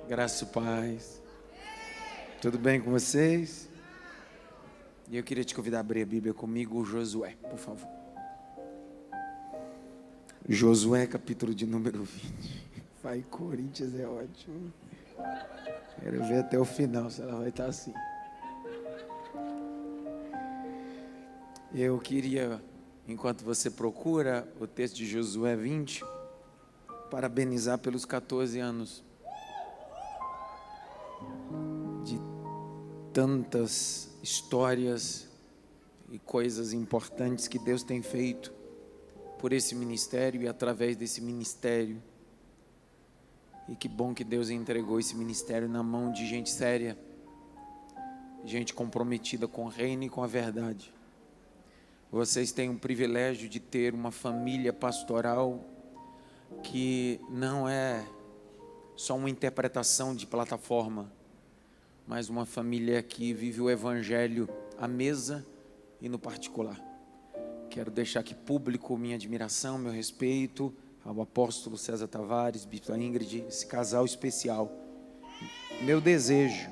Graça e paz. Tudo bem com vocês? E eu queria te convidar a abrir a Bíblia comigo, Josué, por favor. Josué, capítulo de número 20. Vai, Corinthians é ótimo. Quero ver até o final se ela vai estar assim. Eu queria, enquanto você procura o texto de Josué 20, parabenizar pelos 14 anos de tantas histórias e coisas importantes que Deus tem feito por esse ministério e através desse ministério. E que bom que Deus entregou esse ministério na mão de gente séria, gente comprometida com o reino e com a verdade. Vocês têm o privilégio de ter uma família pastoral que não é só uma interpretação de plataforma, mas uma família que vive o evangelho à mesa e no particular. Quero deixar aqui público minha admiração, meu respeito ao apóstolo César Tavares, Bispo Ingrid, esse casal especial. Meu desejo,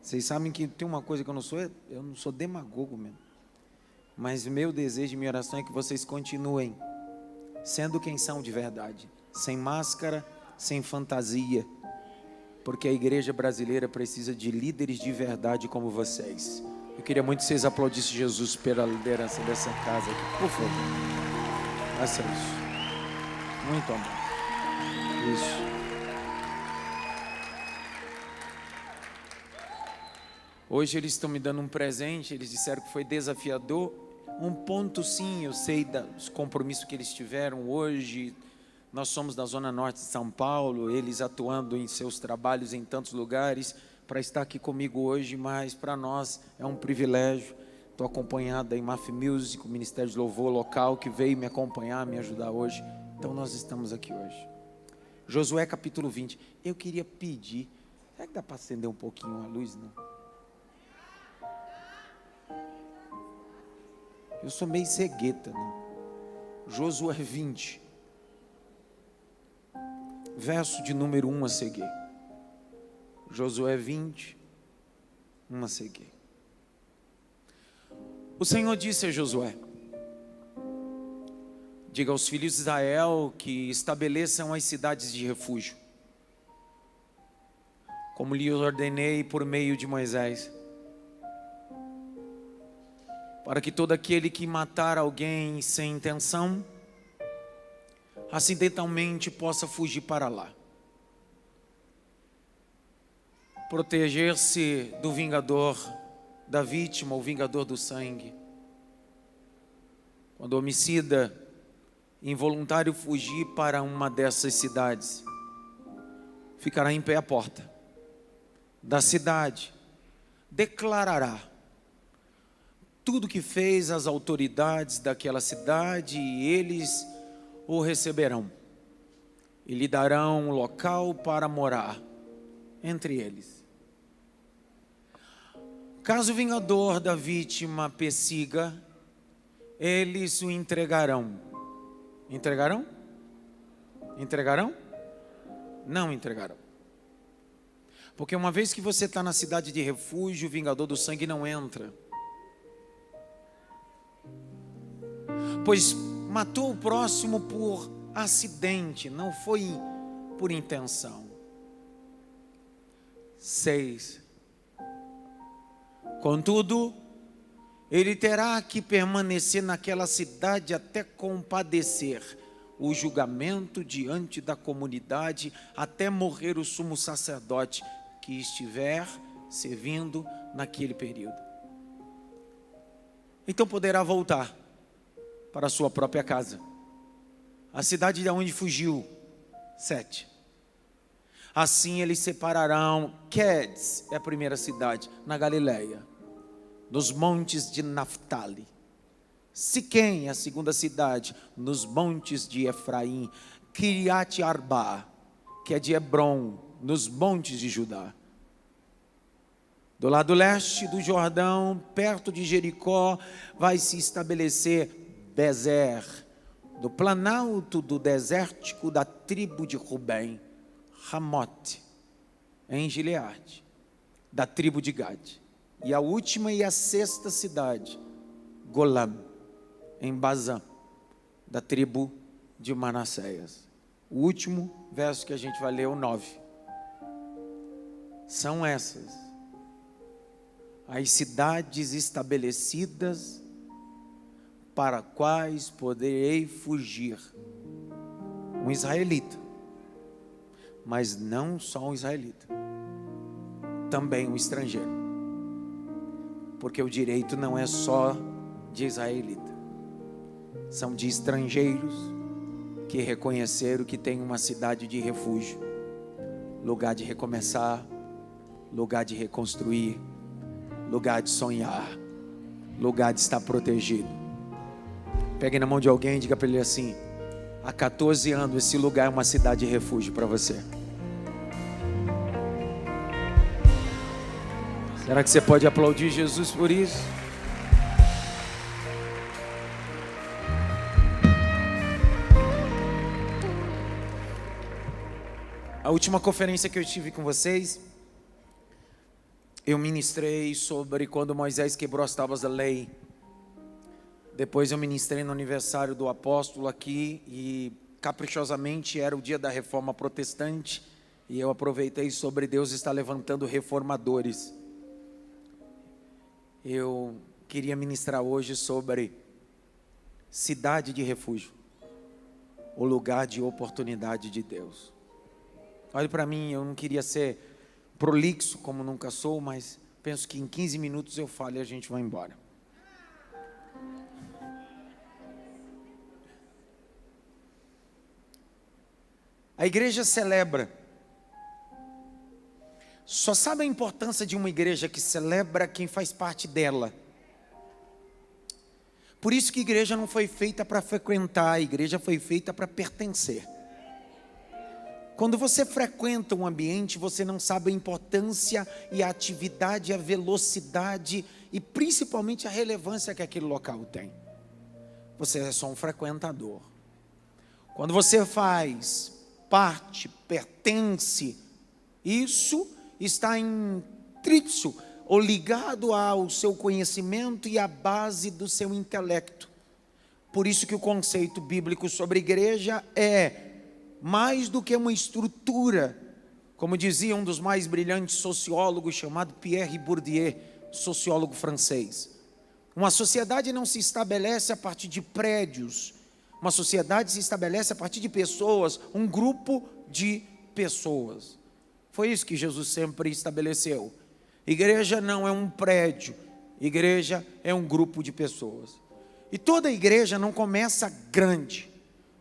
vocês sabem que tem uma coisa que eu não sou demagogo mesmo, mas meu desejo e minha oração é que vocês continuem sendo quem são de verdade, sem máscara, sem fantasia, porque a igreja brasileira precisa de líderes de verdade como vocês. Eu queria muito que vocês aplaudissem Jesus pela liderança dessa casa aqui, por favor. Faça isso. Muito amor. Isso. Hoje eles estão me dando um presente, eles disseram que foi desafiador. Um ponto sim, eu sei dos compromissos que eles tiveram hoje. Nós somos da Zona Norte de São Paulo, eles atuando em seus trabalhos em tantos lugares, para estar aqui comigo hoje, mas para nós é um privilégio. Estou acompanhado da IMAF Music, o Ministério de Louvor local, que veio me acompanhar, me ajudar hoje. Então nós estamos aqui hoje. Josué capítulo 20. Eu queria pedir, será que dá para acender um pouquinho a luz, não? Eu sou meio cegueta, né? Josué 20. Verso de número 1 a seguir. Josué 20, 1 a seguir. O Senhor disse a Josué: diga aos filhos de Israel que estabeleçam as cidades de refúgio, como lhe ordenei por meio de Moisés, para que todo aquele que matar alguém sem intenção, acidentalmente possa fugir para lá. Proteger-se do vingador, da vítima, ou vingador do sangue. Quando o homicida involuntário fugir para uma dessas cidades, ficará em pé à porta da cidade, declarará tudo que fez às autoridades daquela cidade, e eles o receberão e lhe darão um local para morar entre eles. Caso o vingador da vítima persiga, eles o entregarão. Entregarão? Entregarão? Não entregarão. Porque uma vez que você está na cidade de refúgio, o vingador do sangue não entra. Pois matou o próximo por acidente, não foi por intenção. 6. Contudo, ele terá que permanecer naquela cidade até compadecer o julgamento diante da comunidade, até morrer o sumo sacerdote que estiver servindo naquele período. Então poderá voltar para a sua própria casa, a cidade de onde fugiu. 7. Assim eles separarão. Quedes é a primeira cidade, na Galileia, nos montes de Naftali. Siquém é a segunda cidade, nos montes de Efraim. Kiriat Arba, que é de Hebron, nos montes de Judá. Do lado leste do Jordão, perto de Jericó, vai se estabelecer Bezer, do planalto do desértico da tribo de Rubem. Ramote, em Gileade, da tribo de Gade. E a última e a sexta cidade, Golã, em Bazã, da tribo de Manassés. O último verso que a gente vai ler é o 9. São essas as cidades estabelecidas para quais poderei fugir. Um israelita, mas não só um israelita, também um estrangeiro, porque o direito não é só de israelita, são de estrangeiros que reconheceram que tem uma cidade de refúgio, lugar de recomeçar, lugar de reconstruir, lugar de sonhar, lugar de estar protegido. Pegue na mão de alguém e diga para ele assim: há 14 anos esse lugar é uma cidade de refúgio para você. Será que você pode aplaudir Jesus por isso? A última conferência que eu tive com vocês, eu ministrei sobre quando Moisés quebrou as tábuas da lei. Depois eu ministrei no aniversário do apóstolo aqui e caprichosamente era o dia da reforma protestante e eu aproveitei sobre Deus estar levantando reformadores. Eu queria ministrar hoje sobre cidade de refúgio, o lugar de oportunidade de Deus. Olhe para mim, eu não queria ser prolixo como nunca sou, mas penso que em 15 minutos eu falo e a gente vai embora. A igreja celebra. Só sabe a importância de uma igreja que celebra quem faz parte dela. Por isso que a igreja não foi feita para frequentar, a igreja foi feita para pertencer. Quando você frequenta um ambiente, você não sabe a importância e a atividade, a velocidade e principalmente a relevância que aquele local tem. Você é só um frequentador. Quando você faz parte, pertence, isso está intrínseco ou ligado ao seu conhecimento e à base do seu intelecto. Por isso que o conceito bíblico sobre igreja é mais do que uma estrutura, como dizia um dos mais brilhantes sociólogos chamado Pierre Bourdieu, sociólogo francês. Uma sociedade não se estabelece a partir de prédios, uma sociedade se estabelece a partir de pessoas, um grupo de pessoas. Foi isso que Jesus sempre estabeleceu. Igreja não é um prédio, igreja é um grupo de pessoas. E toda igreja não começa grande,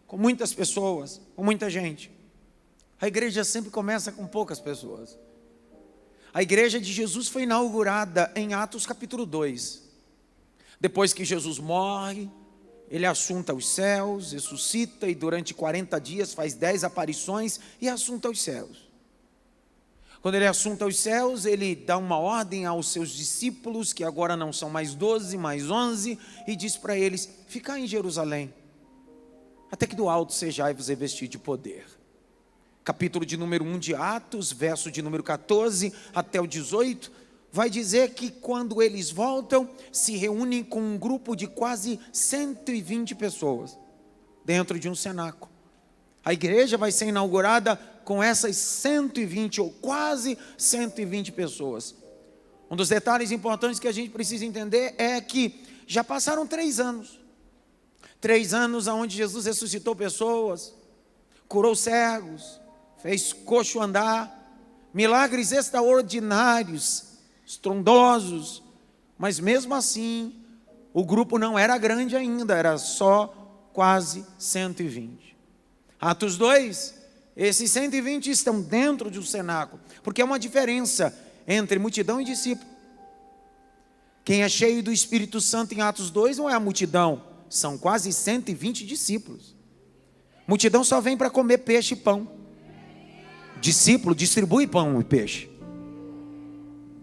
com muitas pessoas, com muita gente. A igreja sempre começa com poucas pessoas. A igreja de Jesus foi inaugurada em Atos capítulo 2. Depois que Jesus morre, ele assunta os céus, ressuscita e durante 40 dias faz 10 aparições e assunta os céus. Quando ele assunta os céus, ele dá uma ordem aos seus discípulos, que agora não são mais 12, mais 11, e diz para eles: ficai em Jerusalém, até que do alto sejais revestidos de poder. Capítulo de número 1 de Atos, verso de número 14 até o 18, vai dizer que quando eles voltam, se reúnem com um grupo de quase 120 pessoas, dentro de um cenáculo. A igreja vai ser inaugurada com essas 120 ou quase 120 pessoas. Um dos detalhes importantes que a gente precisa entender é que já passaram 3 anos. 3 anos onde Jesus ressuscitou pessoas, curou cegos, fez coxo andar, milagres extraordinários, estrondosos, mas mesmo assim, o grupo não era grande ainda, era só quase 120. Atos 2, esses 120 estão dentro de um cenáculo, porque é uma diferença entre multidão e discípulo. Quem é cheio do Espírito Santo em Atos 2 não é a multidão, são quase 120 discípulos. Multidão só vem para comer peixe e pão. Discípulo distribui pão e peixe.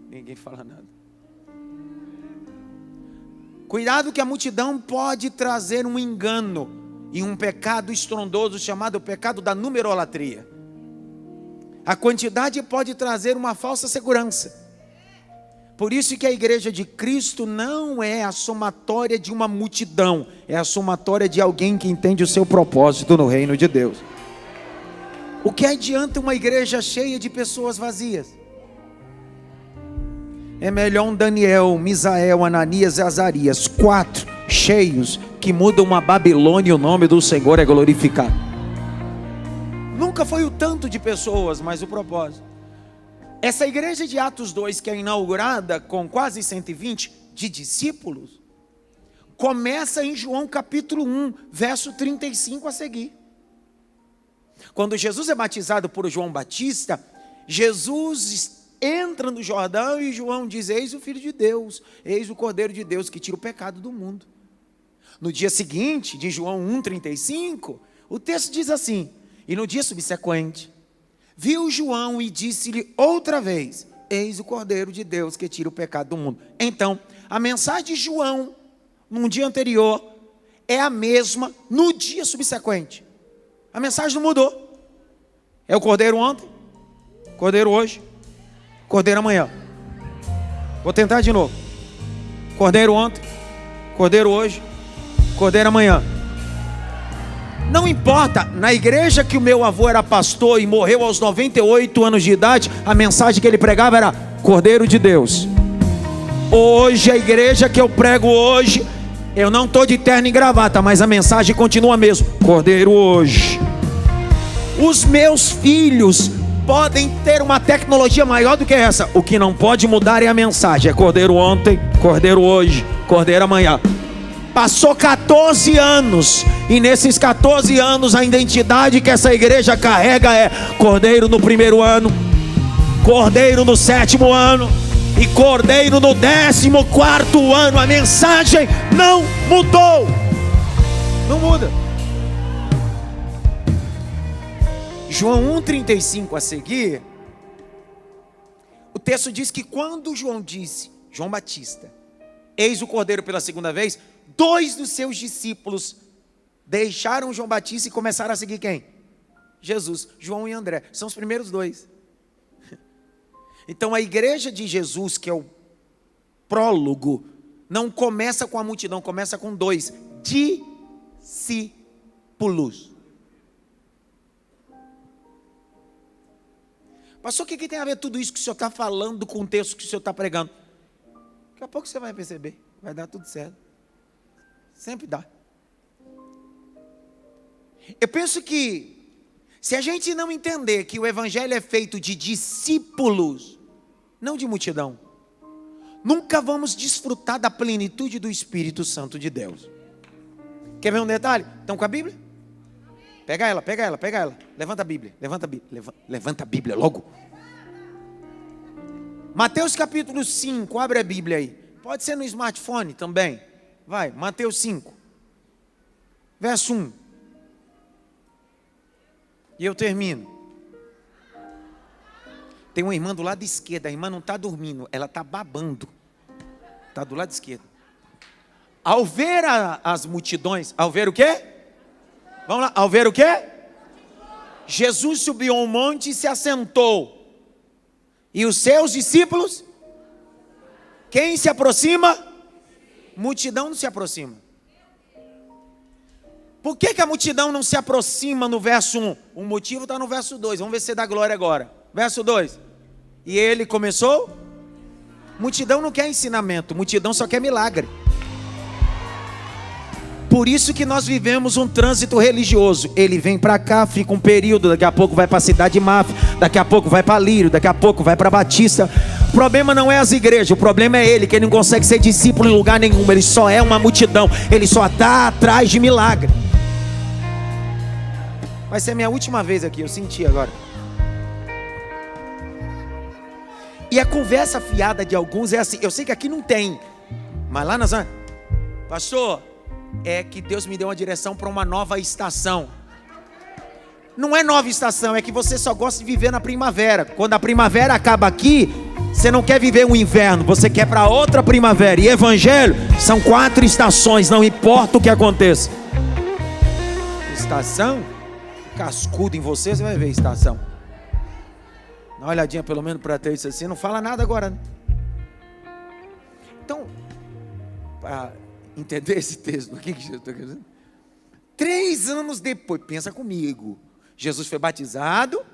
Ninguém fala nada. Cuidado que a multidão pode trazer um engano e um pecado estrondoso chamado o pecado da numerolatria. A quantidade pode trazer uma falsa segurança. Por isso que a igreja de Cristo não é a somatória de uma multidão, é a somatória de alguém que entende o seu propósito no reino de Deus. O que adianta uma igreja cheia de pessoas vazias? É melhor um Daniel, Misael, Ananias e Azarias, 4 cheios, que mudam uma Babilônia e o nome do Senhor é glorificado. Nunca foi o tanto de pessoas, mas o propósito. Essa igreja de Atos 2, que é inaugurada com quase 120 de discípulos, começa em João capítulo 1, verso 35 a seguir. Quando Jesus é batizado por João Batista, Jesus entra no Jordão e João diz: eis o Filho de Deus, eis o Cordeiro de Deus que tira o pecado do mundo. No dia seguinte, de João 1,35, o texto diz assim: e no dia subsequente, viu João e disse-lhe outra vez: eis o Cordeiro de Deus que tira o pecado do mundo. Então, a mensagem de João, num dia anterior, é a mesma no dia subsequente. A mensagem não mudou. É o Cordeiro ontem, Cordeiro hoje, Cordeiro amanhã. Vou tentar de novo. Cordeiro ontem, Cordeiro hoje, Cordeiro amanhã. Não importa, na igreja que o meu avô era pastor e morreu aos 98 anos de idade, a mensagem que ele pregava era Cordeiro de Deus. Hoje, a igreja que eu prego hoje, eu não estou de terno e gravata, mas a mensagem continua mesmo: Cordeiro hoje. Os meus filhos podem ter uma tecnologia maior do que essa, o que não pode mudar é a mensagem: é Cordeiro ontem, Cordeiro hoje, Cordeiro amanhã. Passou 14 anos, e nesses 14 anos a identidade que essa igreja carrega é Cordeiro no primeiro ano, Cordeiro no 7º ano e Cordeiro no 14º ano. A mensagem não mudou. Não muda. João 1,35 a seguir, o texto diz que quando João disse, João Batista, eis o Cordeiro pela segunda vez, 2 dos seus discípulos deixaram João Batista e começaram a seguir quem? Jesus, João e André, são os primeiros 2. Então a igreja de Jesus, que é o prólogo, não começa com a multidão, começa com 2 discípulos. Pastor, o que tem a ver tudo isso que o senhor está falando com o texto que o senhor está pregando? Daqui a pouco você vai perceber, vai dar tudo certo. Sempre dá. Eu penso que, se a gente não entender que o evangelho é feito de discípulos, não de multidão, nunca vamos desfrutar da plenitude do Espírito Santo de Deus. Quer ver um detalhe? Estão com a Bíblia? Pega ela. Levanta a Bíblia, levanta a Bíblia logo. Mateus capítulo 5, abre a Bíblia aí. Pode ser no smartphone também. Vai, Mateus 5, verso 1. E eu termino. Tem uma irmã do lado esquerdo, a irmã não está dormindo, ela está babando. Está do lado esquerdo. Ao ver as multidões, ao ver o quê? Vamos lá, ao ver o quê? Jesus subiu ao monte e se assentou. E os seus discípulos? Quem se aproxima? Multidão não se aproxima. Por que a multidão não se aproxima no verso 1? O motivo está no verso 2. Vamos ver se dá glória agora. Verso 2. E ele começou? Multidão não quer ensinamento, multidão só quer milagre. Por isso que nós vivemos um trânsito religioso. Ele vem para cá, fica um período, daqui a pouco vai para a cidade de Máfia, daqui a pouco vai para Lírio, daqui a pouco vai para Batista. O problema não é as igrejas, o problema é ele, que ele não consegue ser discípulo em lugar nenhum. Ele só é uma multidão, ele só está atrás de milagre. Vai ser minha última vez aqui, eu senti agora. E a conversa fiada de alguns é assim, eu sei que aqui não tem, mas lá na zona, pastor, é que Deus me deu uma direção para uma nova estação. Não é nova estação, é que você só gosta de viver na primavera. Quando a primavera acaba aqui, você não quer viver um inverno, você quer para outra primavera. E evangelho são 4 estações, não importa o que aconteça. Estação? Cascudo em você, você vai ver estação. Dá uma olhadinha pelo menos para ter isso assim. Não fala nada agora, né? Então, para entender esse texto, o que Jesus está querendo? 3 anos depois, pensa comigo, Jesus foi batizado.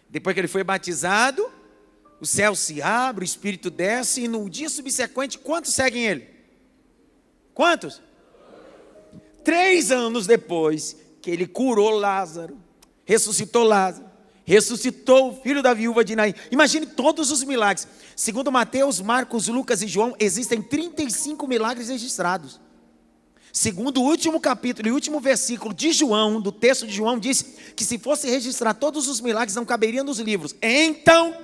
Depois que ele foi batizado, o céu se abre, o Espírito desce, e no dia subsequente, quantos seguem ele? Quantos? 3 anos depois que ele curou Lázaro, ressuscitou o filho da viúva de Naim. Imagine todos os milagres. Segundo Mateus, Marcos, Lucas e João, existem 35 milagres registrados. Segundo o último capítulo e último versículo de João, do texto de João, diz que se fosse registrar todos os milagres, não caberiam nos livros. Então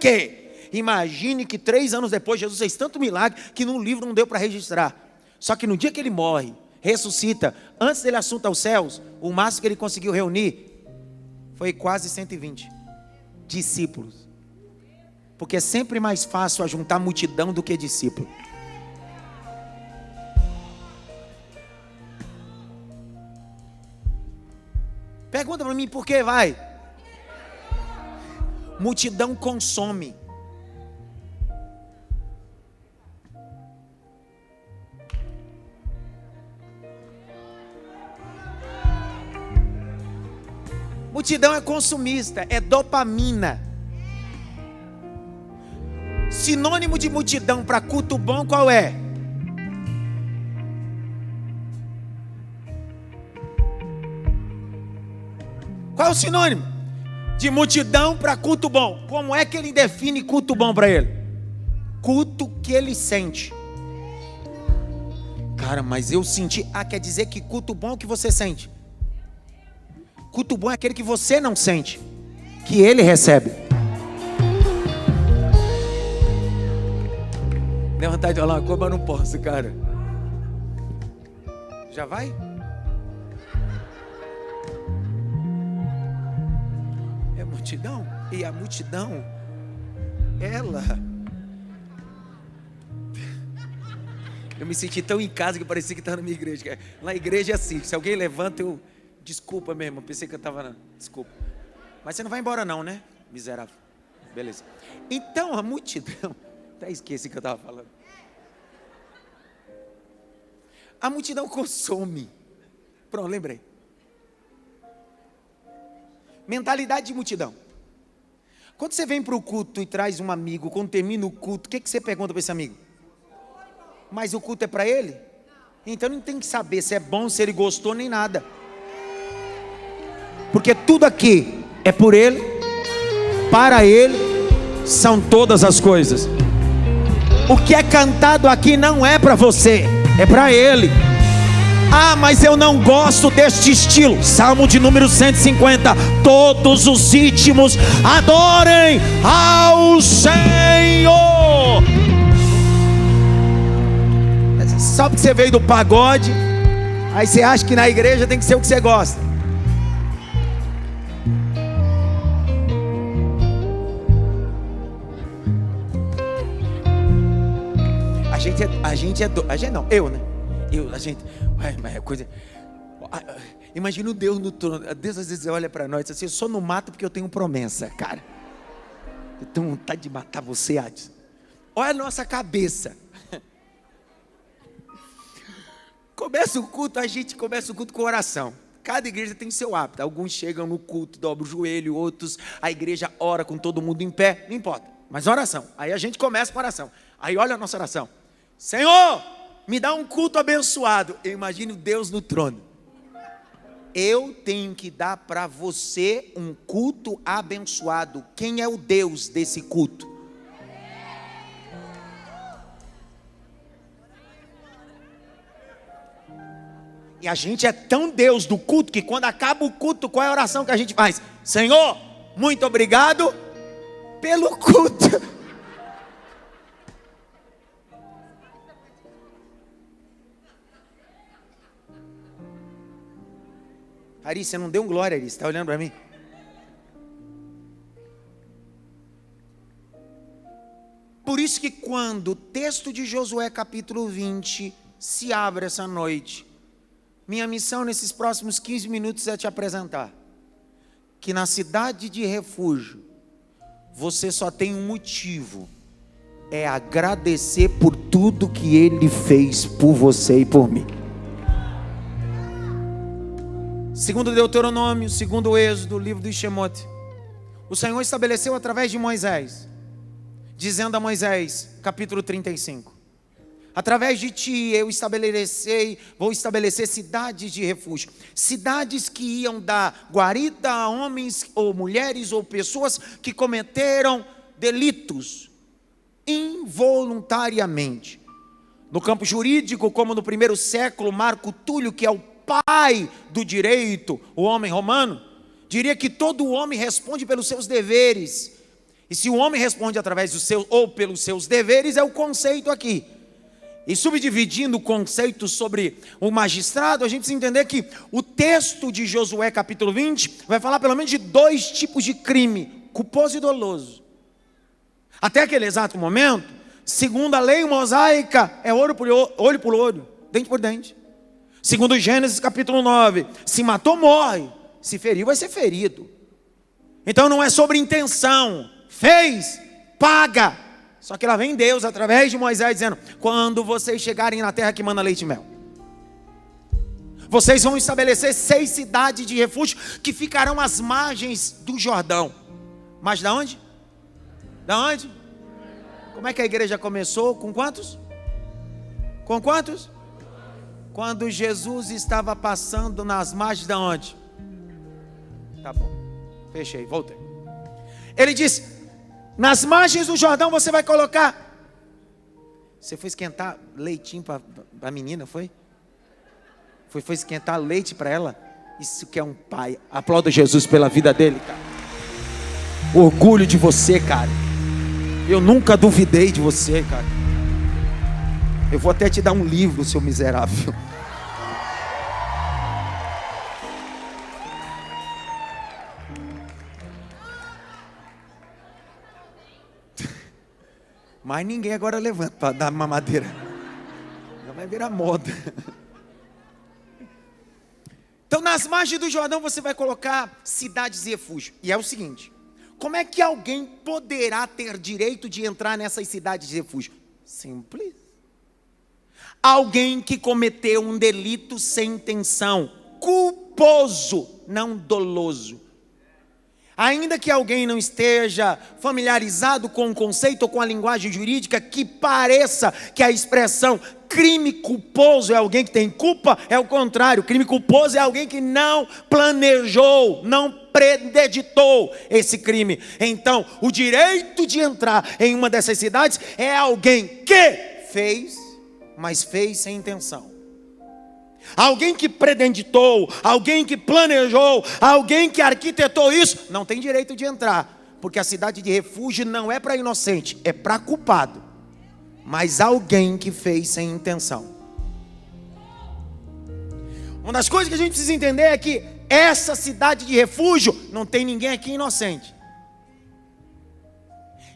imagine que 3 anos depois, Jesus fez tanto milagre que no livro não deu para registrar. Só que no dia que ele morre, ressuscita, antes dele assunto aos céus, o máximo que ele conseguiu reunir foi quase 120 discípulos. Porque é sempre mais fácil ajuntar multidão do que discípulo. Pergunta para mim por que vai? Multidão consome. Multidão é consumista, é dopamina. Sinônimo de multidão para culto bom qual é? Qual é o sinônimo de multidão para culto bom? Como é que ele define culto bom para ele? Culto que ele sente. Cara, mas eu senti. Quer dizer que culto bom é o que você sente. Culto bom é aquele que você não sente, que ele recebe. Deu vontade de falar uma coisa, mas não posso, cara. Já vai? É multidão. E a multidão, ela... Eu me senti tão em casa que parecia que estava na minha igreja. Na igreja é assim, se alguém levanta, eu... Desculpa mesmo, eu pensei que eu estava... Desculpa. Mas você não vai embora não, né? Miserável. Beleza. Então a multidão... Até esqueci o que eu estava falando. A multidão consome. Pronto, lembrei. Mentalidade de multidão. Quando você vem para o culto e traz um amigo, quando termina o culto, o que você pergunta para esse amigo? Mas o culto é para ele? Então não tem que saber se é bom, se ele gostou, nem nada. Porque tudo aqui é por ele, para ele, são todas as coisas. O que é cantado aqui não é para você, é para ele. Mas eu não gosto deste estilo. Salmo de número 150. Todos os ritmos adorem ao Senhor. Só porque você veio do pagode, aí você acha que na igreja tem que ser o que você gosta. Mas é coisa. Imagina o Deus no trono. Deus às vezes olha para nós assim: eu só não mato porque eu tenho promessa, cara. Eu tenho vontade de matar você, Adson. Olha a nossa cabeça. Começa o culto, a gente começa o culto com oração. Cada igreja tem seu hábito. Alguns chegam no culto, dobram o joelho, outros a igreja ora com todo mundo em pé, não importa. Mas oração. Aí a gente começa com oração. Aí olha a nossa oração: Senhor, me dá um culto abençoado. Eu imagino Deus no trono. Eu tenho que dar para você um culto abençoado. Quem é o Deus desse culto? E a gente é tão Deus do culto que quando acaba o culto, qual é a oração que a gente faz? Senhor, muito obrigado pelo culto. Ari, você não deu um glória, Ari, você está olhando para mim? Por isso que quando o texto de Josué capítulo 20 se abre essa noite, minha missão nesses próximos 15 minutos é te apresentar que na cidade de refúgio, você só tem um motivo: é agradecer por tudo que Ele fez por você e por mim. Segundo Deuteronômio, segundo Êxodo, livro do Shemote, o Senhor estabeleceu através de Moisés, dizendo a Moisés, capítulo 35: através de ti eu vou estabelecer cidades de refúgio, cidades que iam dar guarida a homens ou mulheres ou pessoas que cometeram delitos involuntariamente. No campo jurídico, como no primeiro século, Marco Túlio, que é o pai do direito, o homem romano, diria que todo homem responde pelos seus deveres. E se o homem responde através dos seus ou pelos seus deveres, é o conceito aqui. E subdividindo o conceito sobre o magistrado, a gente precisa entender que o texto de Josué capítulo 20 vai falar pelo menos de 2 tipos de crime: culposo e doloso. Até aquele exato momento, segundo a lei mosaica, é olho por olho, dente por dente. Segundo Gênesis capítulo 9, se matou, morre. Se feriu, vai ser ferido. Então não é sobre intenção. Fez, paga. Só que lá vem Deus através de Moisés dizendo: quando vocês chegarem na terra que manda leite e mel, vocês vão estabelecer 6 cidades de refúgio que ficarão às margens do Jordão. Mas da onde? Da onde? Como é que a igreja começou? Com quantos? Com quantos? Quando Jesus estava passando nas margens da onde? Tá bom, fechei, voltei. Ele disse: nas margens do Jordão você vai colocar. Você foi esquentar leitinho para a menina, foi? Foi esquentar leite para ela? Isso que é um pai. Aplauda Jesus pela vida dele, cara. Orgulho de você, cara. Eu nunca duvidei de você, cara. Eu vou até te dar um livro, seu miserável. Mas ninguém agora levanta para dar mamadeira. Já vai virar moda. Então, nas margens do Jordão você vai colocar cidades de refúgio. E é o seguinte: como é que alguém poderá ter direito de entrar nessas cidades de refúgio? Simples. Alguém que cometeu um delito sem intenção, culposo, não doloso. Ainda que alguém não esteja familiarizado com o conceito ou com a linguagem jurídica, que pareça que a expressão crime culposo é alguém que tem culpa, é o contrário. Crime culposo é alguém que não planejou, não premeditou esse crime. Então, o direito de entrar em uma dessas cidades é alguém que fez, mas fez sem intenção. Alguém que premeditou, alguém que planejou, alguém que arquitetou isso, não tem direito de entrar, porque a cidade de refúgio não é para inocente, é para culpado, mas alguém que fez sem intenção. Uma das coisas que a gente precisa entender é que essa cidade de refúgio não tem ninguém aqui inocente.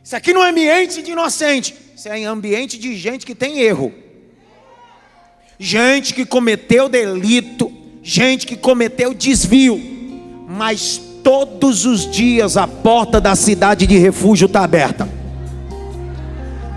Isso aqui não é ambiente de inocente, isso é ambiente de gente que tem erro. Gente que cometeu delito, gente que cometeu desvio, mas todos os dias a porta da cidade de refúgio está aberta.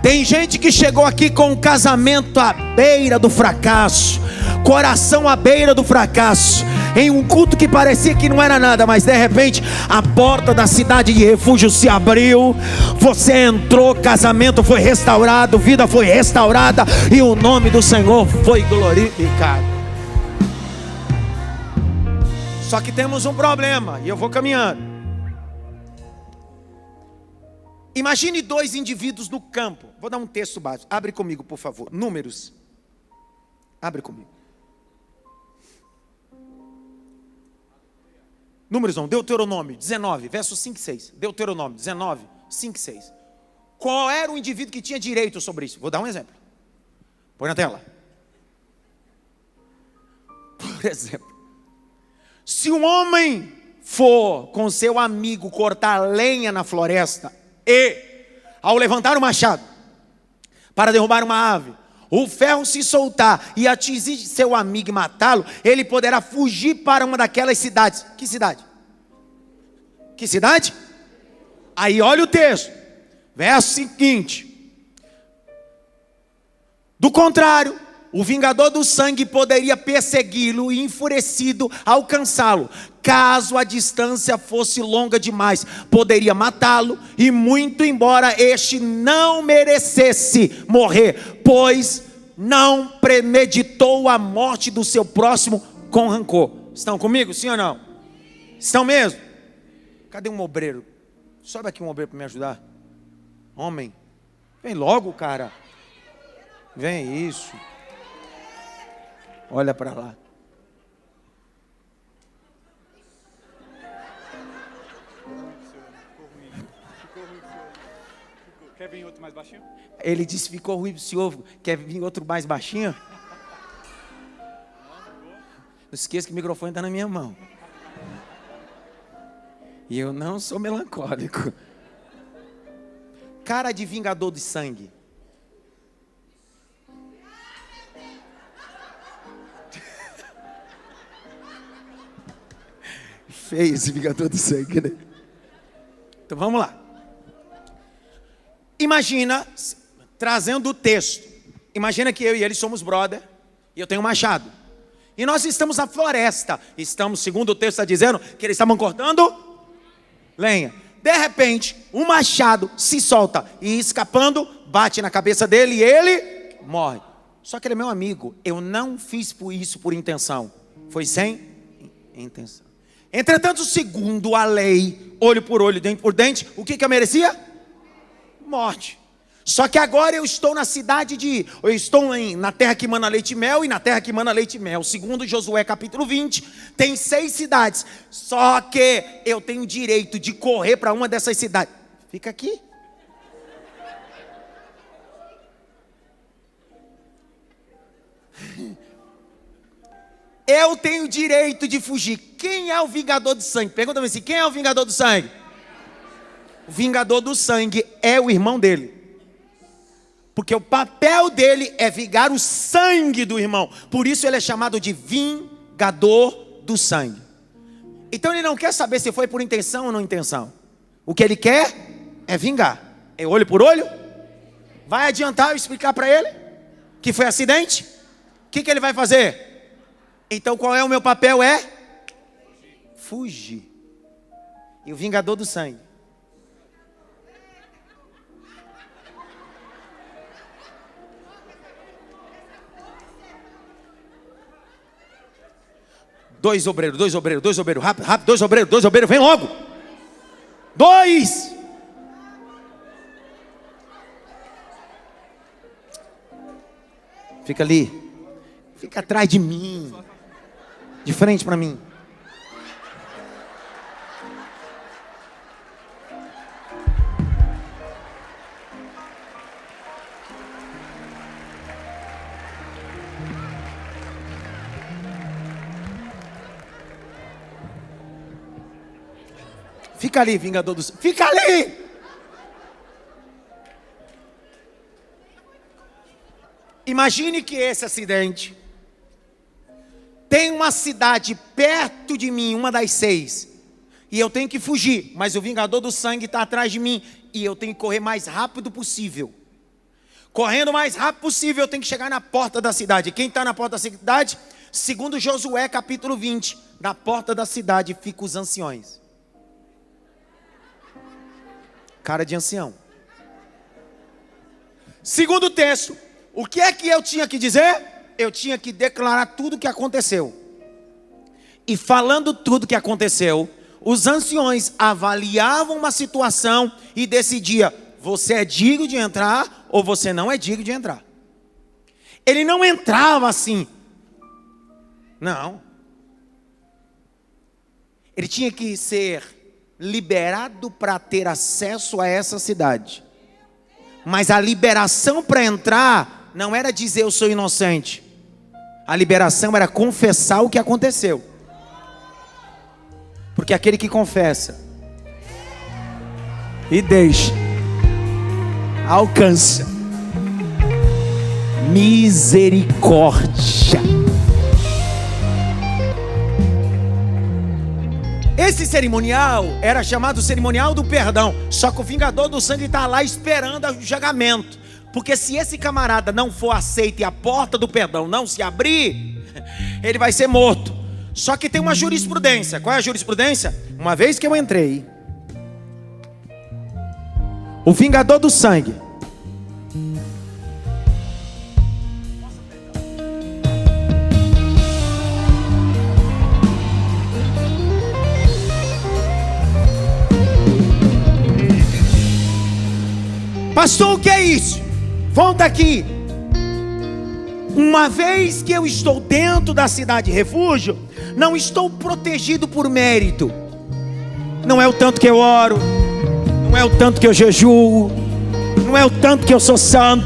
Tem gente que chegou aqui com o casamento à beira do fracasso, coração à beira do fracasso, em um culto que parecia que não era nada, mas de repente a porta da cidade de refúgio se abriu, você entrou, casamento foi restaurado, vida foi restaurada e o nome do Senhor foi glorificado. Só que temos um problema, e eu vou caminhando. Imagine 2 indivíduos no campo. Vou dar um texto básico, abre comigo por favor, Números, abre comigo. Números não, Deuteronômio 19, versos 5 e 6. Deuteronômio 19, 5 e 6. Qual era o indivíduo que tinha direito sobre isso? Vou dar um exemplo. Põe na tela. Por exemplo, se um homem for com seu amigo cortar lenha na floresta e, ao levantar o machado para derrubar uma ave, o ferro se soltar e atingir seu amigo e matá-lo, ele poderá fugir para uma daquelas cidades. Que cidade? Que cidade? Aí olha o texto, verso seguinte: do contrário, o vingador do sangue poderia persegui-lo e, enfurecido, alcançá-lo. Caso a distância fosse longa demais, poderia matá-lo, e muito embora este não merecesse morrer, pois não premeditou a morte do seu próximo com rancor. Estão comigo, sim ou não? Estão mesmo? Cadê um obreiro? Sobe aqui um obreiro para me ajudar. Homem, vem logo, cara. Vem, isso. Olha para lá. Quer vir outro mais baixinho? Ele disse: ficou ruim pro senhor. Quer vir outro mais baixinho? Não esqueça que o microfone está na minha mão. E eu não sou melancólico. Cara de vingador de sangue. Feio esse vingador do sangue, né? Então vamos lá. Imagina, trazendo o texto. Imagina que eu e ele somos brother. E eu tenho um machado. E nós estamos na floresta. Estamos, segundo o texto está dizendo, que eles estavam cortando lenha. De repente, o machado se solta. E escapando, bate na cabeça dele e ele morre. Só que ele é meu amigo. Eu não fiz isso por intenção. Foi sem intenção. Entretanto, segundo a lei, olho por olho, dente por dente, o que eu merecia? Morte. Só que agora eu estou na cidade eu estou na terra que mana leite e mel, e na terra que mana leite e mel, segundo Josué capítulo 20, tem 6 cidades. Só que eu tenho direito de correr para uma dessas cidades. Fica aqui. Eu tenho direito de fugir. Quem é o vingador do sangue? Pergunta-me assim, quem é o vingador do sangue? O vingador do sangue é o irmão dele. Porque o papel dele é vingar o sangue do irmão. Por isso ele é chamado de vingador do sangue. Então ele não quer saber se foi por intenção ou não intenção. O que ele quer é vingar. É olho por olho. Vai adiantar eu explicar para ele que foi acidente? O que ele vai fazer? Então qual é o meu papel? É fugir. E o vingador do sangue. Dois obreiros, rápido, dois obreiros, vem logo. 2. Fica ali. Fica atrás de mim. De frente para mim. Fica ali, vingador dos... Fica ali! Imagine que esse acidente tem uma cidade perto de mim, uma das 6, e eu tenho que fugir, mas o vingador do sangue está atrás de mim, e eu tenho que correr mais rápido possível. Correndo o mais rápido possível, eu tenho que chegar na porta da cidade. Quem está na porta da cidade? Segundo Josué capítulo 20, na porta da cidade ficam os anciões. Cara de ancião. Segundo o texto, o que é que eu tinha que dizer? Eu tinha que declarar tudo o que aconteceu. E falando tudo o que aconteceu, os anciões avaliavam uma situação e decidiam: você é digno de entrar ou você não é digno de entrar. Ele não entrava assim. Não. Ele tinha que ser liberado para ter acesso a essa cidade. Mas a liberação para entrar não era dizer eu sou inocente. A liberação era confessar o que aconteceu. Porque aquele que confessa e deixa, alcança misericórdia. Esse cerimonial era chamado cerimonial do perdão. Só que o vingador do sangue está lá esperando o julgamento. Porque se esse camarada não for aceito e a porta do perdão não se abrir, ele vai ser morto. Só que tem uma jurisprudência. Qual é a jurisprudência? Uma vez que eu entrei, o vingador do sangue pastor, o que é isso? Volta aqui. Uma vez que eu estou dentro da cidade refúgio, não estou protegido por mérito. Não é o tanto que eu oro, não é o tanto que eu jejuo, não é o tanto que eu sou santo.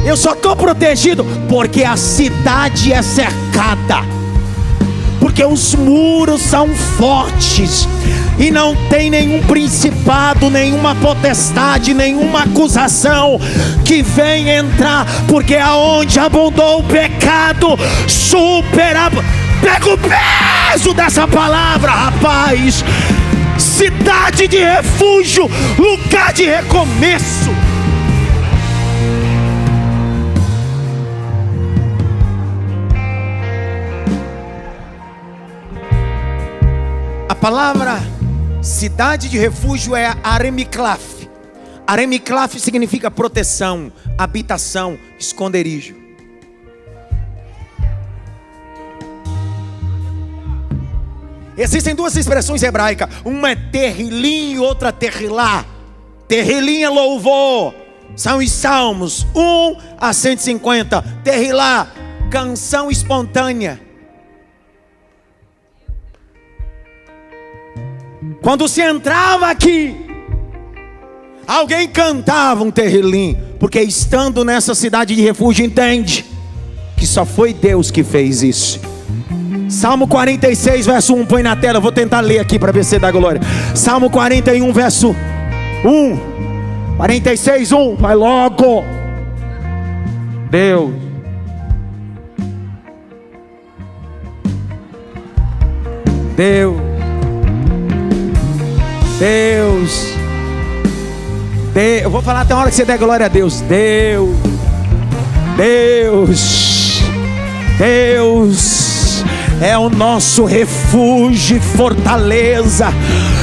Eu só estou protegido porque a cidade é cercada, porque os muros são fortes e não tem nenhum principado, nenhuma potestade, nenhuma acusação que vem entrar, porque aonde abundou o pecado, pega o peso dessa palavra, rapaz. Cidade de refúgio, lugar de recomeço. A palavra cidade de refúgio é Aremiklaf. Aremiklaf significa proteção, habitação, esconderijo. Existem duas expressões hebraicas. Uma é terrilim e outra terrilá. Terrilim é louvor, são os salmos 1 a 150. Terrilá, canção espontânea. Quando se entrava aqui, alguém cantava um terrilim, porque estando nessa cidade de refúgio entende que só foi Deus que fez isso. Salmo 46 verso 1, põe na tela, vou tentar ler aqui para ver se dá glória. Salmo 41 verso 1, 46 1, vai logo. Deus eu vou falar até a hora que você der glória a Deus. Deus é o nosso refúgio e fortaleza,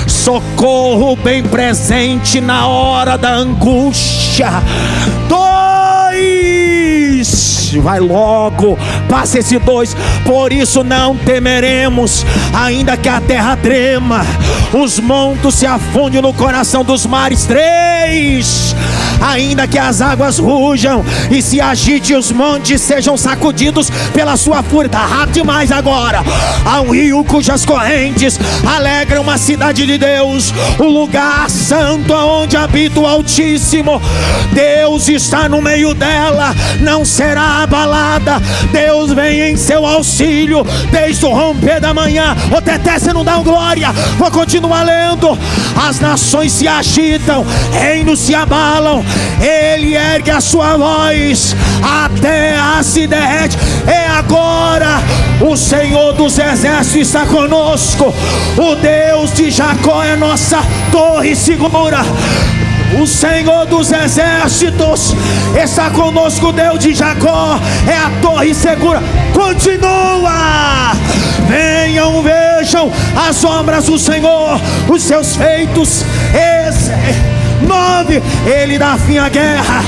socorro bem presente na hora da angústia. 2, vai logo, passa esse 2. Por isso não temeremos, ainda que a terra trema, os montes se afundem no coração dos mares. 3, ainda que as águas rujam e se agite os montes sejam sacudidos pela sua fúria. Está rápido demais agora. Há um rio cujas correntes alegram a cidade de Deus, o lugar santo onde habita o Altíssimo. Deus está no meio dela, não será abalada. Deus vem em seu auxílio desde o romper da manhã. Ô Teté, você não dá um glória? Vou continuar lendo. As nações se agitam, reinos se abalam. Ele ergue a sua voz, a terra se derrete. É agora. O Senhor dos exércitos está conosco. O Deus de Jacó é nossa torre segura. O Senhor dos exércitos está conosco. O Deus de Jacó é a torre segura. Continua. Venham, vejam as obras do Senhor, os seus feitos. 9, ele dá fim à guerra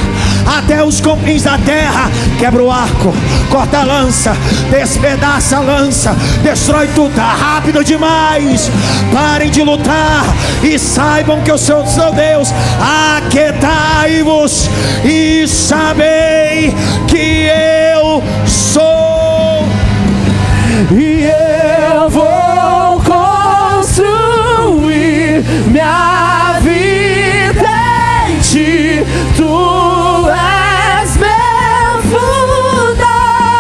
até os confins da terra. Quebra o arco, corta a lança, despedaça a lança, destrói tudo. Tá rápido demais. Parem de lutar e saibam que eu sou o seu Deus. Aquietai-vos e sabei que eu sou. E eu vou construir minha vida em ti. Tu és meu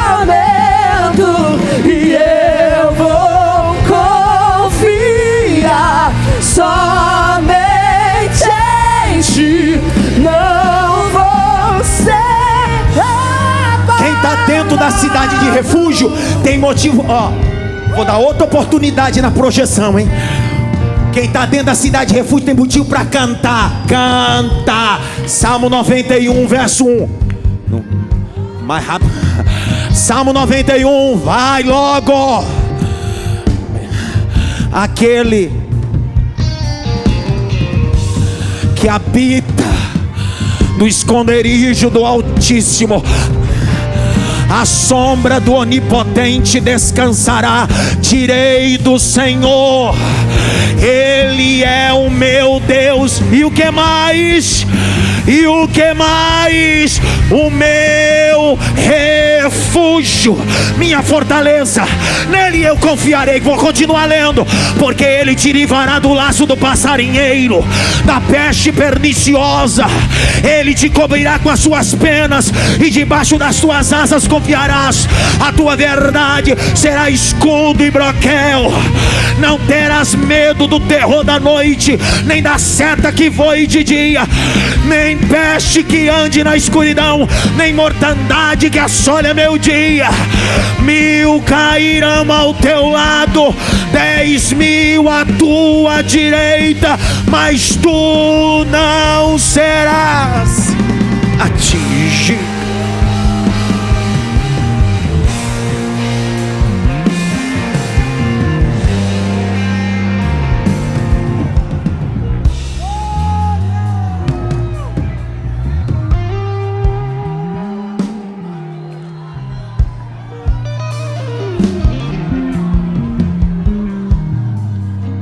fundamento e eu vou confiar somente em ti. Não vou ser abalado. Quem está dentro da cidade de refúgio tem motivo, ó. Vou dar outra oportunidade na projeção, hein? Quem está dentro da cidade de refúgio tem motivo para cantar. Canta. Salmo 91, verso 1. Mais rápido. Salmo 91, vai logo. Aquele que habita no esconderijo do Altíssimo, a sombra do Onipotente descansará. Direi do Senhor, Ele é o meu Deus. E o que mais? E o que mais? O meu refúgio, minha fortaleza, nele eu confiarei. Vou continuar lendo. Porque ele te livrará do laço do passarinheiro, da peste perniciosa. Ele te cobrirá com as suas penas, e debaixo das tuas asas confiarás. A tua verdade será escudo e broquel. Não terás medo do terror da noite, nem da seta que voe de dia, nem peste que ande na escuridão, nem mortandade que assole meu dia. 1000 cairão ao teu lado, 10.000 à tua direita, mas tu não serás atingido.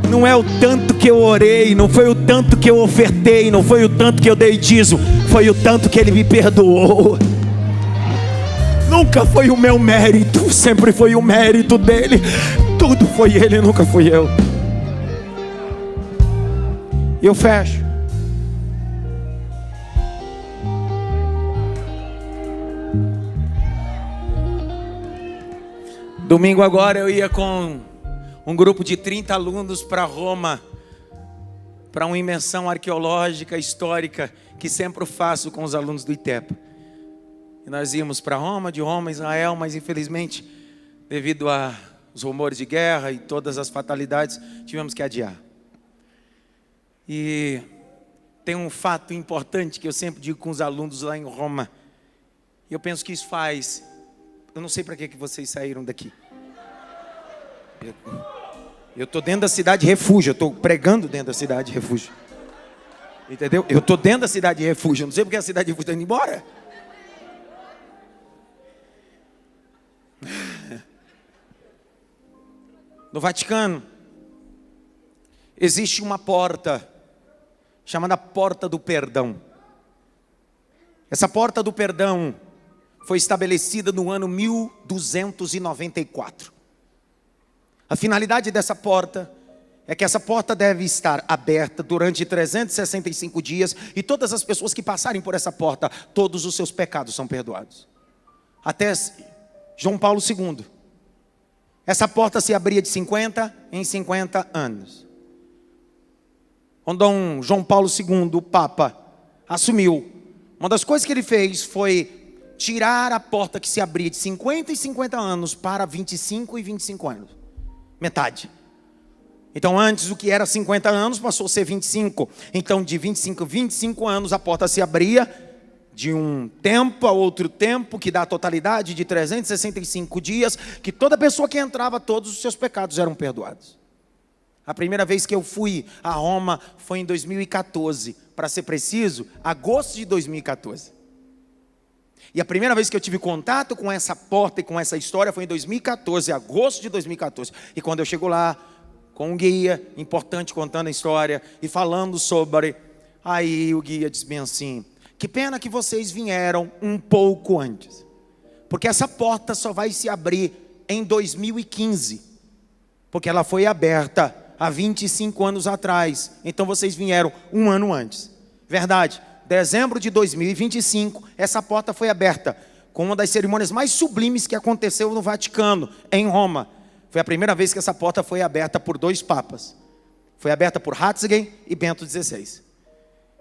Não é o tanto que eu orei, não foi o tanto que eu ofertei, não foi o tanto que eu dei dízimo, foi o tanto que Ele me perdoou. Nunca foi o meu mérito, sempre foi o mérito dEle. Tudo foi Ele, nunca fui eu. Eu fecho. Domingo agora eu ia com um grupo de 30 alunos para Roma, para uma imersão arqueológica, histórica, que sempre faço com os alunos do ITEPA. E nós íamos para Roma, de Roma, Israel, mas infelizmente, devido aos rumores de guerra e todas as fatalidades, tivemos que adiar. E tem um fato importante que eu sempre digo com os alunos lá em Roma. E eu penso que isso faz... Eu não sei para que vocês saíram daqui. Eu estou dentro da cidade de refúgio. Eu estou pregando dentro da cidade de refúgio. Entendeu? Eu estou dentro da cidade de refúgio. Eu não sei porque a cidade de refúgio está indo embora. No Vaticano existe uma porta chamada Porta do Perdão. Essa Porta do Perdão foi estabelecida no ano 1294. A finalidade dessa porta é que essa porta deve estar aberta durante 365 dias, e todas as pessoas que passarem por essa porta, todos os seus pecados são perdoados. Até João Paulo II. Essa porta se abria de 50 em 50 anos. Quando Dom João Paulo II, o Papa, assumiu, uma das coisas que ele fez foi tirar a porta que se abria de 50 em 50 anos para 25 e 25 anos. Metade. Então antes o que era 50 anos passou a ser 25. Então de 25 a 25 anos a porta se abria de um tempo a outro tempo, que dá a totalidade de 365 dias, que toda pessoa que entrava, todos os seus pecados eram perdoados. A primeira vez que eu fui a Roma foi em 2014, para ser preciso, agosto de 2014. E a primeira vez que eu tive contato com essa porta e com essa história foi em 2014, agosto de 2014. E quando eu chego lá, com um guia importante contando a história e falando sobre... Aí o guia diz bem assim: que pena que vocês vieram um pouco antes, porque essa porta só vai se abrir em 2015, porque ela foi aberta há 25 anos atrás. Então vocês vieram um ano antes. Verdade. Dezembro de 2025, essa porta foi aberta com uma das cerimônias mais sublimes que aconteceu no Vaticano, em Roma. Foi a primeira vez que essa porta foi aberta por 2 papas. Foi aberta por Ratzinger e Bento XVI.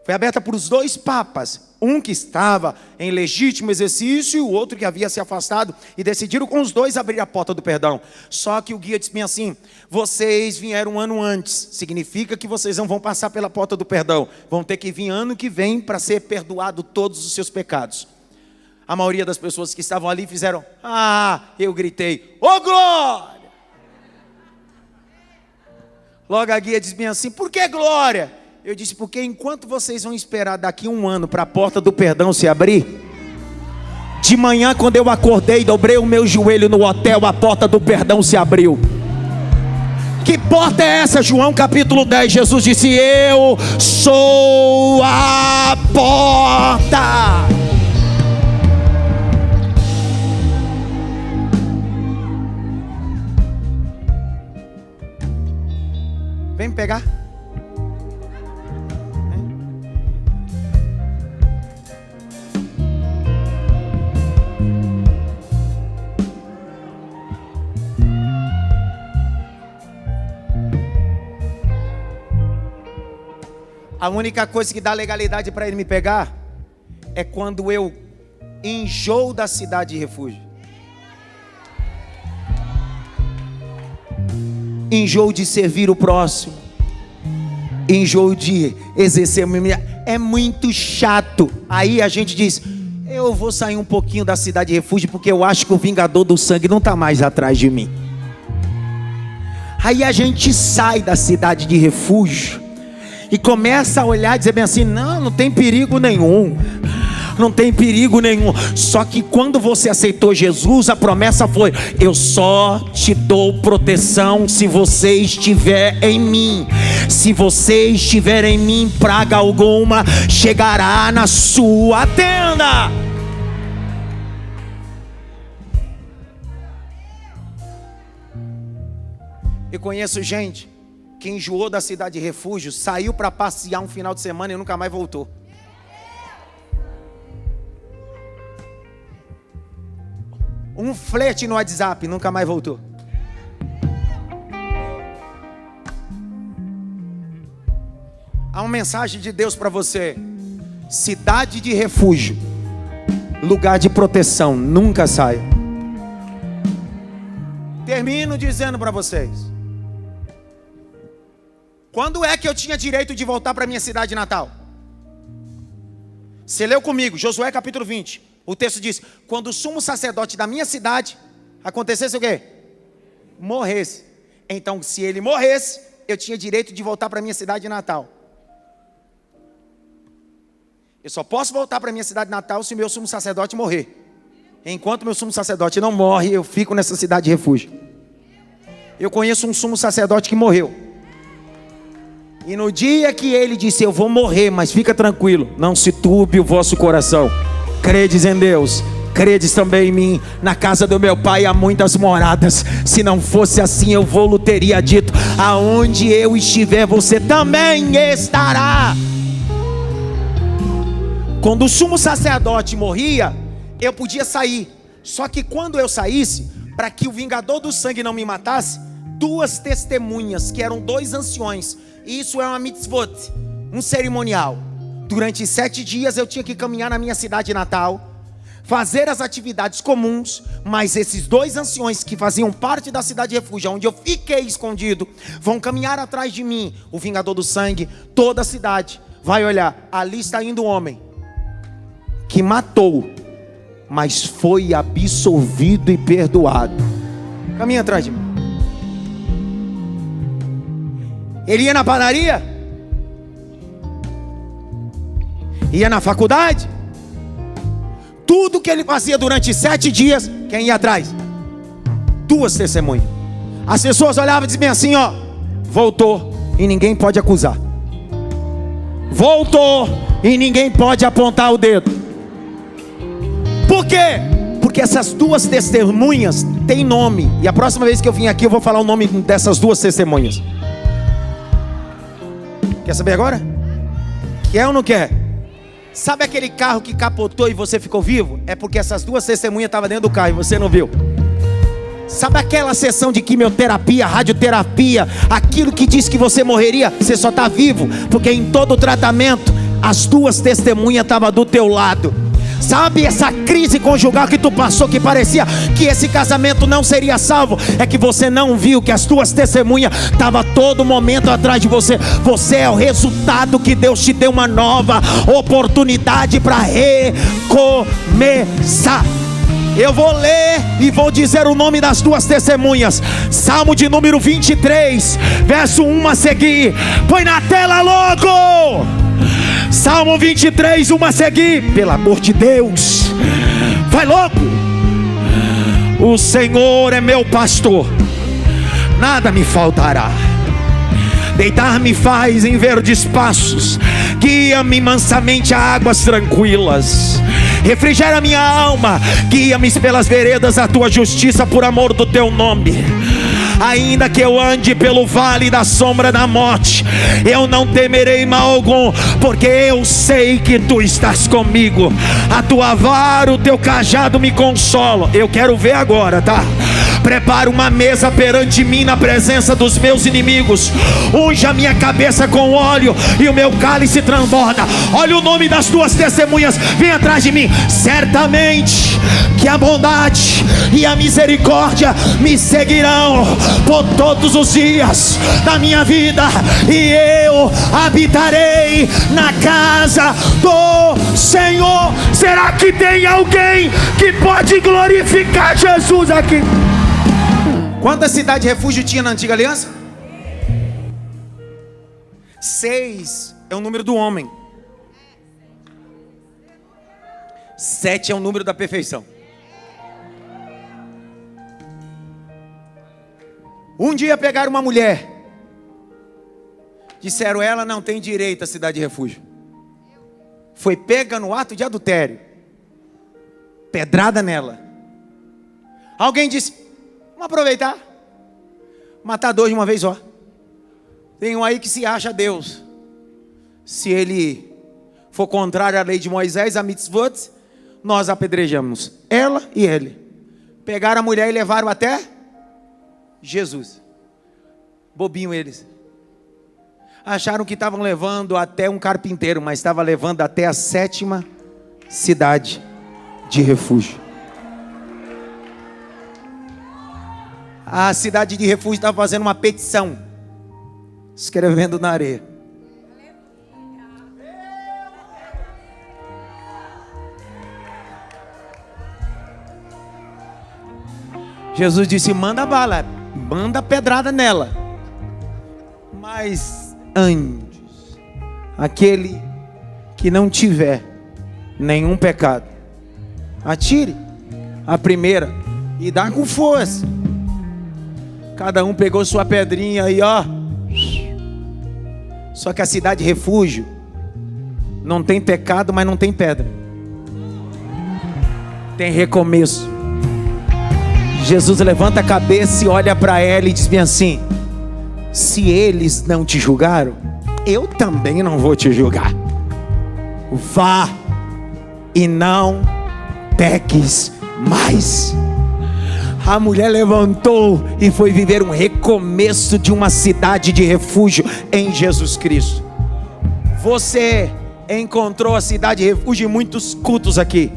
Foi aberta por os 2 papas, um que estava em legítimo exercício e o outro que havia se afastado, e decidiram com os 2 abrir a porta do perdão. Só que o guia disse bem assim: vocês vieram um ano antes, significa que vocês não vão passar pela porta do perdão, vão ter que vir ano que vem para ser perdoado todos os seus pecados. A maioria das pessoas que estavam ali fizeram: eu gritei, ô glória! Logo a guia disse bem assim: por que glória? Eu disse: porque enquanto vocês vão esperar daqui um ano para a porta do perdão se abrir, de manhã quando eu acordei, dobrei o meu joelho no hotel, a porta do perdão se abriu. Que porta é essa? João capítulo 10, Jesus disse: eu sou a porta. Vem me pegar. A única coisa que dá legalidade para ele me pegar é quando eu enjoo da cidade de refúgio. Enjoo de servir o próximo. Enjoo de exercer. É muito chato. Aí a gente diz: eu vou sair um pouquinho da cidade de refúgio porque eu acho que o vingador do sangue não está mais atrás de mim. Aí a gente sai da cidade de refúgio e começa a olhar e dizer bem assim: não tem perigo nenhum. Não tem perigo nenhum. Só que quando você aceitou Jesus, a promessa foi: eu só te dou proteção se você estiver em mim. Se você estiver em mim, praga alguma chegará na sua tenda. Eu conheço gente que enjoou da cidade de refúgio, saiu para passear um final de semana e nunca mais voltou. Um flerte no WhatsApp, nunca mais voltou. Há uma mensagem de Deus para você: cidade de refúgio, lugar de proteção, nunca saia. Termino dizendo para vocês: quando é que eu tinha direito de voltar para minha cidade natal? Você leu comigo, Josué capítulo 20. O texto diz: quando o sumo sacerdote da minha cidade acontecesse o quê? Morresse. Então, se ele morresse, eu tinha direito de voltar para minha cidade natal. Eu só posso voltar para minha cidade natal se o meu sumo sacerdote morrer. Enquanto meu sumo sacerdote não morre, eu fico nessa cidade de refúgio. Eu conheço um sumo sacerdote que morreu. E no dia que ele disse: eu vou morrer, mas fica tranquilo, não se turbe o vosso coração. Credes em Deus, credes também em mim. Na casa do meu pai há muitas moradas. Se não fosse assim, eu vou-lhe teria dito: aonde eu estiver, você também estará. Quando o sumo sacerdote morria, eu podia sair. Só que quando eu saísse, para que o vingador do sangue não me matasse, 2 testemunhas, que eram 2 anciões. Isso é uma mitzvot, um cerimonial. Durante 7 dias eu tinha que caminhar na minha cidade natal, fazer as atividades comuns, mas esses 2 anciões que faziam parte da cidade de refúgio, onde eu fiquei escondido, vão caminhar atrás de mim. O vingador do sangue, toda a cidade vai olhar: ali está indo um homem que matou, mas foi absolvido e perdoado. Caminha atrás de mim. Ele ia na padaria, ia na faculdade, tudo que ele fazia durante 7 dias, quem ia atrás? 2 testemunhas. As pessoas olhavam e diziam assim: ó, voltou e ninguém pode acusar. Voltou e ninguém pode apontar o dedo. Por quê? Porque essas 2 testemunhas têm nome. E a próxima vez que eu vim aqui eu vou falar o nome dessas 2 testemunhas. Quer saber agora? Quer ou não quer? Sabe aquele carro que capotou e você ficou vivo? É porque essas 2 testemunhas estavam dentro do carro e você não viu. Sabe aquela sessão de quimioterapia, radioterapia, aquilo que diz que você morreria? Você só está vivo porque em todo o tratamento as duas testemunhas estavam do teu lado. Sabe essa crise conjugal que tu passou, que parecia que esse casamento não seria salvo? É que você não viu que as tuas testemunhas estavam a todo momento atrás de você. Você é o resultado que Deus te deu uma nova oportunidade para recomeçar. Eu vou ler e vou dizer o nome das duas testemunhas. Salmo de número 23, verso 1 a seguir. Põe na tela logo. Salmo 23, 1 a seguir. Pelo amor de Deus, vai logo. O Senhor é meu pastor, nada me faltará. Deitar-me faz em verdes passos, guia-me mansamente a águas tranquilas. Refrigera minha alma, guia-me pelas veredas da tua justiça, por amor do teu nome. Ainda que eu ande pelo vale da sombra da morte, eu não temerei mal algum, porque eu sei que tu estás comigo. A tua vara, o teu cajado me consolam. Eu quero ver agora, tá? Prepara uma mesa perante mim na presença dos meus inimigos. Unja a minha cabeça com óleo e o meu cálice transborda. Olha o nome das tuas testemunhas, vem atrás de mim. Certamente que a bondade e a misericórdia me seguirão por todos os dias da minha vida, e eu habitarei na casa do Senhor. Será que tem alguém que pode glorificar Jesus aqui? Quantas cidades de refúgio tinha na antiga aliança? 6 é o número do homem. 7 é o número da perfeição. Um dia pegaram uma mulher, disseram: ela não tem direito à cidade de refúgio. Foi pega no ato de adultério, pedrada nela. Alguém disse: vamos aproveitar, matar 2 de uma vez só. Tem um aí que se acha Deus. Se ele for contrário à lei de Moisés, a mitzvot, nós apedrejamos ela e ele. Pegaram a mulher e levaram até Jesus. Bobinho eles. Acharam que estavam levando até um carpinteiro, mas estava levando até a 7ª cidade de refúgio. A cidade de refúgio estava fazendo uma petição, escrevendo na areia. Jesus disse: manda bala, manda pedrada nela. Mas antes, aquele que não tiver nenhum pecado, atire a primeira e dá com força. Cada um pegou sua pedrinha aí, ó. Só que a cidade de refúgio não tem pecado, mas não tem pedra. Tem recomeço. Jesus levanta a cabeça e olha para ela e diz bem assim: se eles não te julgaram, eu também não vou te julgar. Vá e não peques mais. A mulher levantou e foi viver um recomeço de uma cidade de refúgio em Jesus Cristo. Você encontrou a cidade de refúgio em muitos cultos aqui.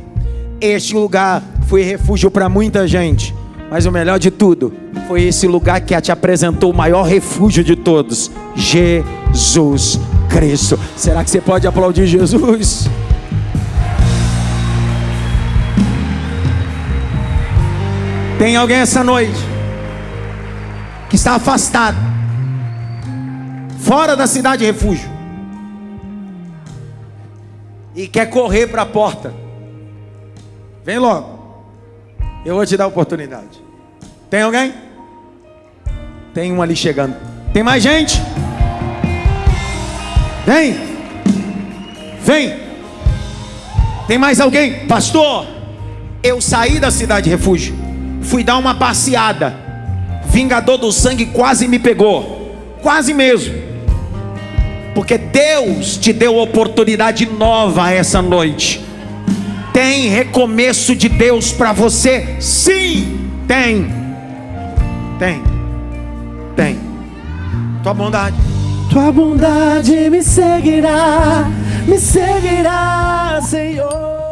Este lugar foi refúgio para muita gente. Mas o melhor de tudo, foi esse lugar que te apresentou o maior refúgio de todos: Jesus Cristo. Será que você pode aplaudir Jesus? Tem alguém essa noite que está afastado, fora da cidade de refúgio, e quer correr para a porta? Vem logo, eu vou te dar a oportunidade. Tem alguém? Tem um ali chegando. Tem mais gente? Vem. Vem. Tem mais alguém? Pastor, eu saí da cidade de refúgio, fui dar uma passeada, vingador do sangue quase me pegou. Quase mesmo. Porque Deus te deu oportunidade nova essa noite. Tem recomeço de Deus para você? Sim, tem. Tua bondade me seguirá me seguirá, Senhor.